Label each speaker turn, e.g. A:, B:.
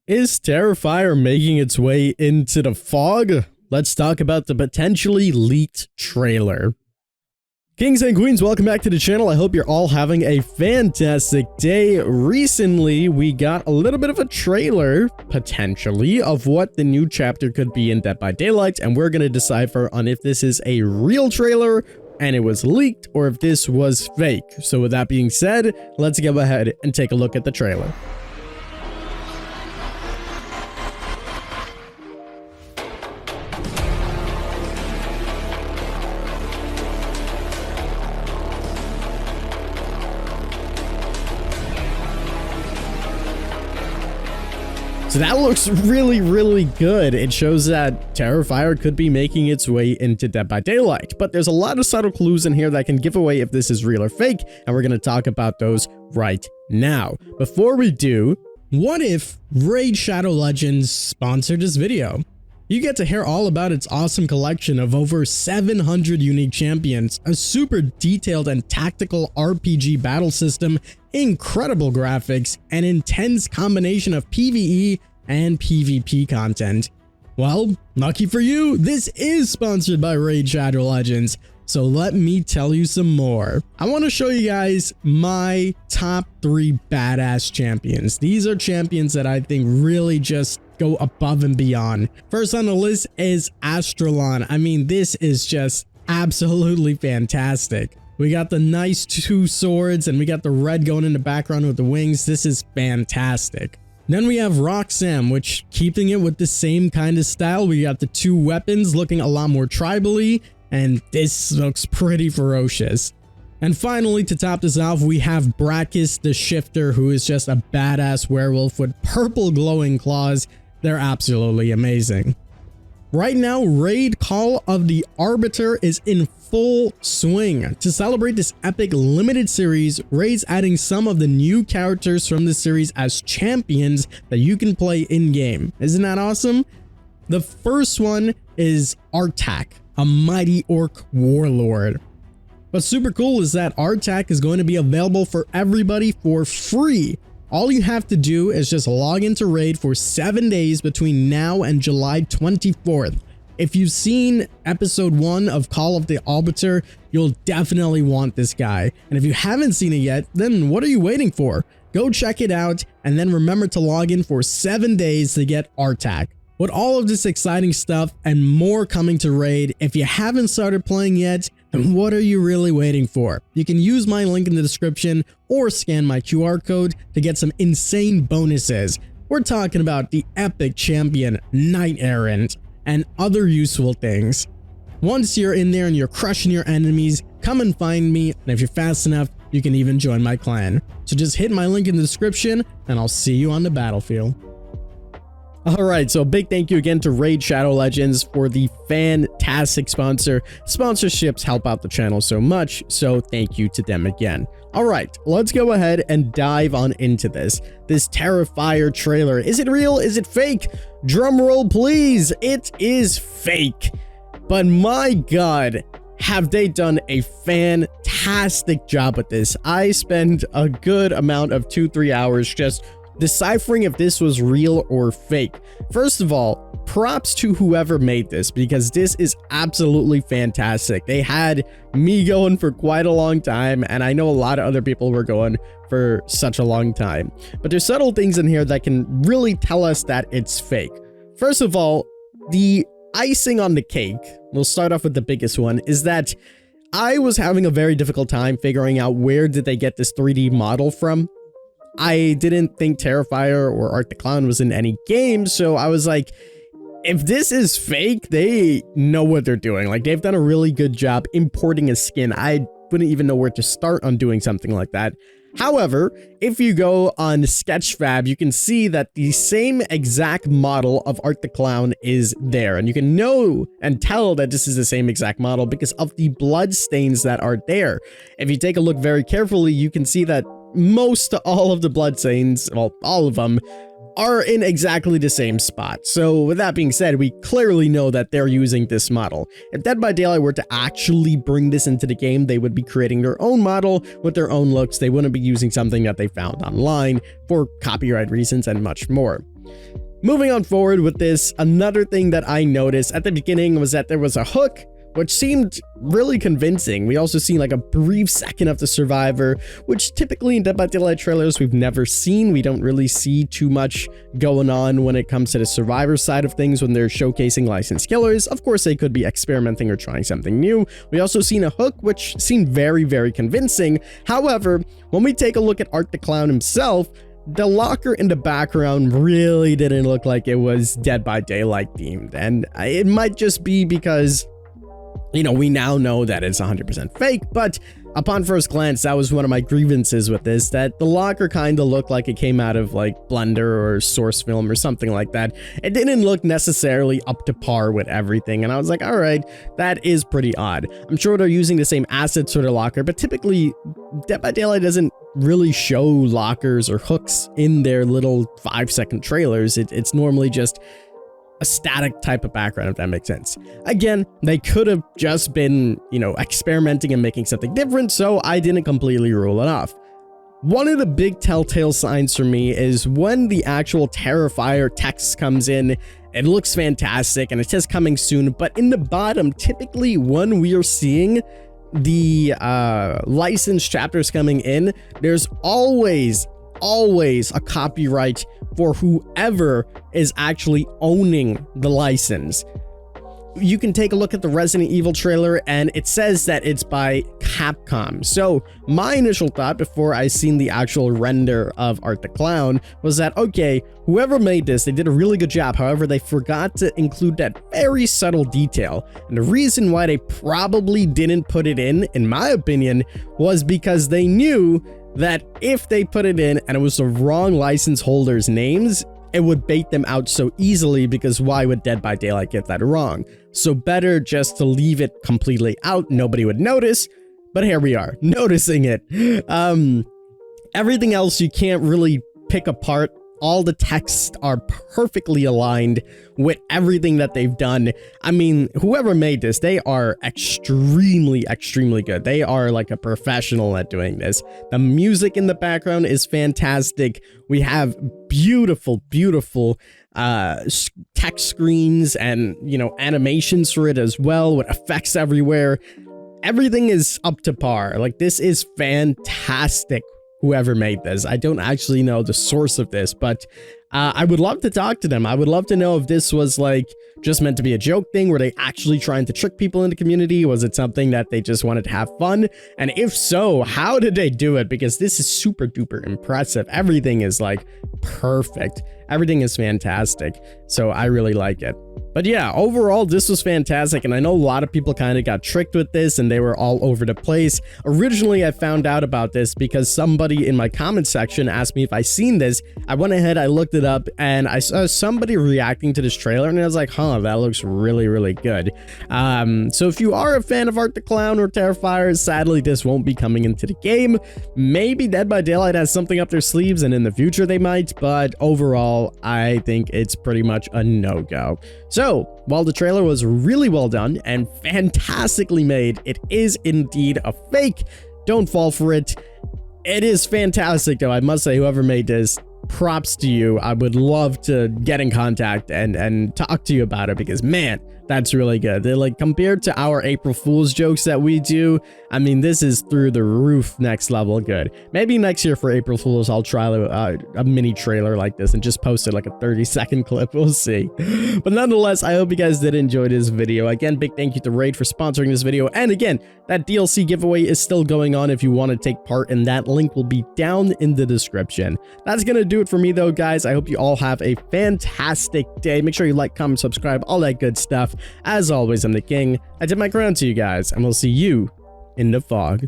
A: Is Terrifier making its way into the fog? Let's talk about the potentially leaked trailer. Kings and queens, welcome back to the channel. I hope you're all having a fantastic day. Recently, we got a little bit of a trailer, potentially, of what the new chapter could be in Dead by Daylight, and we're going to decipher on if this is a real trailer and it was leaked, or if this was fake. So with that being said, let's go ahead and take a look at the trailer. So that looks really good. It shows that Terrifier could be making its way into Dead by Daylight, but there's a lot of subtle clues in here that can give away if this is real or fake, and we're going to talk about those right now. Before we do, what if Raid Shadow Legends sponsored this video? You get to hear all about its awesome collection of over 700 unique champions, a super detailed and tactical RPG battle system, incredible graphics, and intense combination of PvE and PvP content. Well, lucky for you, this is sponsored by Raid Shadow Legends, so let me tell you some more. I want to show you guys my top 3 badass champions. These are champions that I think really just go above and beyond. First on the list is Astralon. I mean, this is just absolutely fantastic. We got the nice 2 swords and we got the red going in the background with the wings. This is fantastic. Then we have Roxanne, which, keeping it with the same kind of style, we got the 2 weapons looking a lot more tribally, and this looks pretty ferocious. And finally, to top this off, we have Brachus the Shifter, who is just a badass werewolf with purple glowing claws. They're absolutely amazing. Right now, Raid Call of the Arbiter is in full swing. To celebrate this epic limited series, Raid's adding some of the new characters from the series as champions that you can play in-game. Isn't that awesome? The first one is Artak, a mighty orc warlord. What's super cool is that Artak is going to be available for everybody for free. All you have to do is just log into Raid for 7 days between now and July 24th. If you've seen episode 1 of Call of the Arbiter, you'll definitely want this guy. And if you haven't seen it yet, then what are you waiting for? Go check it out, and then remember to log in for 7 days to get Artak. With all of this exciting stuff and more coming to Raid, if you haven't started playing yet, then what are you really waiting for? You can use my link in the description or scan my QR code to get some insane bonuses. We're talking about the epic champion Knight Errant and other useful things. Once you're in there and you're crushing your enemies, come and find me, and if you're fast enough, you can even join my clan. So just hit my link in the description and I'll see you on the battlefield. Alright, so a big thank you again to Raid Shadow Legends for the fantastic sponsor. Sponsorships help out the channel so much, so thank you to them again. Alright, let's go ahead and dive on into this Terrifier trailer. Is it real? Is it fake? Drum roll please, it is fake. But my god, have they done a fantastic job with this. I spent a good amount of 2-3 hours just deciphering if this was real or fake. First of all, props to whoever made this, because this is absolutely fantastic. They had me going for quite a long time, and I know a lot of other people were going for such a long time. But there's subtle things in here that can really tell us that it's fake. First of all, the icing on the cake, we'll start off with the biggest one, is that I was having a very difficult time figuring out where did they get this 3D model from. I didn't think Terrifier or Art the Clown was in any game, so I was like, if this is fake, they know what they're doing. Like, they've done a really good job importing a skin. I wouldn't even know where to start on doing something like that. However, if you go on Sketchfab, you can see that the same exact model of Art the Clown is there. And you can know and tell that this is the same exact model because of the blood stains that are there. If you take a look very carefully, you can see that most all of the blood stains, well, all of them, are in exactly the same spot. So with that being said, we clearly know that they're using this model. If Dead by Daylight were to actually bring this into the game, they would be creating their own model with their own looks. They wouldn't be using something that they found online for copyright reasons and much more. Moving on forward with this, another thing that I noticed at the beginning was that there was a hook, which seemed really convincing. We also see like a brief second of the survivor, which typically in Dead by Daylight trailers we've never seen. We don't really see too much going on when it comes to the survivor side of things when they're showcasing licensed killers. Of course, they could be experimenting or trying something new. We also seen a hook, which seemed very, very convincing. However, when we take a look at Art the Clown himself, the locker in the background really didn't look like it was Dead by Daylight themed. And it might just be because, you know, we now know that it's 100% fake, but upon first glance, that was one of my grievances with this, that the locker kind of looked like it came out of like Blender or Source Film or something like that. It didn't look necessarily up to par with everything, and I was like, all right, that is pretty odd. I'm sure they're using the same assets for the locker, but typically Dead by Daylight doesn't really show lockers or hooks in their little 5-second trailers. It's normally just a static type of background, if that makes sense. Again, they could have just been, you know, experimenting and making something different, so I didn't completely rule it off. One of the big telltale signs for me is when the actual Terrifier text comes in. It looks fantastic and it says coming soon, but in the bottom, typically when we are seeing the licensed chapters coming in, there's always a copyright for whoever is actually owning the license. You can take a look at the Resident Evil trailer and it says that it's by Capcom. So my initial thought before I seen the actual render of Art the Clown was that, okay, whoever made this, they did a really good job. However, they forgot to include that very subtle detail. And the reason why they probably didn't put it in my opinion, was because they knew that if they put it in and it was the wrong license holders' names, it would bait them out so easily, because why would Dead by Daylight get that wrong? So better just to leave it completely out, nobody would notice, but here we are, noticing it. Everything else you can't really pick apart. All the texts are perfectly aligned with everything that they've done. I mean, whoever made this, they are extremely, extremely good. They are like a professional at doing this. The music in the background is fantastic. We have beautiful, beautiful text screens and, you know, animations for it as well, with effects everywhere. Everything is up to par. Like, this is fantastic. Whoever made this, I don't actually know the source of this, but I would love to talk to them. I would love to know if this was like just meant to be a joke thing. Were they actually trying to trick people in the community? Was it something that they just wanted to have fun? And if so, how did they do it? Because this is super duper impressive. Everything is like perfect. Everything is fantastic. So I really like it. But yeah, overall, this was fantastic, and I know a lot of people kind of got tricked with this, and they were all over the place. Originally, I found out about this because somebody in my comment section asked me if I seen this. I went ahead, I looked it up, and I saw somebody reacting to this trailer, and I was like, huh, that looks really, really good. So if you are a fan of Art the Clown or Terrifier, sadly, this won't be coming into the game. Maybe Dead by Daylight has something up their sleeves, and in the future they might, but overall, I think it's pretty much a no-go. So, while the trailer was really well done and fantastically made, it is indeed a fake. Don't fall for it. It is fantastic, though. I must say, whoever made this, props to you. I would love to get in contact and talk to you about it, because, man, that's really good. They're like, compared to our April Fool's jokes that we do, I mean, this is through the roof, next level good. Maybe next year for April Fool's, I'll try a mini trailer like this and just post it like a 30-second clip. We'll see. But nonetheless, I hope you guys did enjoy this video. Again, big thank you to Raid for sponsoring this video. And again, that DLC giveaway is still going on if you want to take part, and that link will be down in the description. That's going to do it for me, though, guys. I hope you all have a fantastic day. Make sure you like, comment, subscribe, all that good stuff. As always, I'm the King. I tip my crown to you guys, and we'll see you in the fog.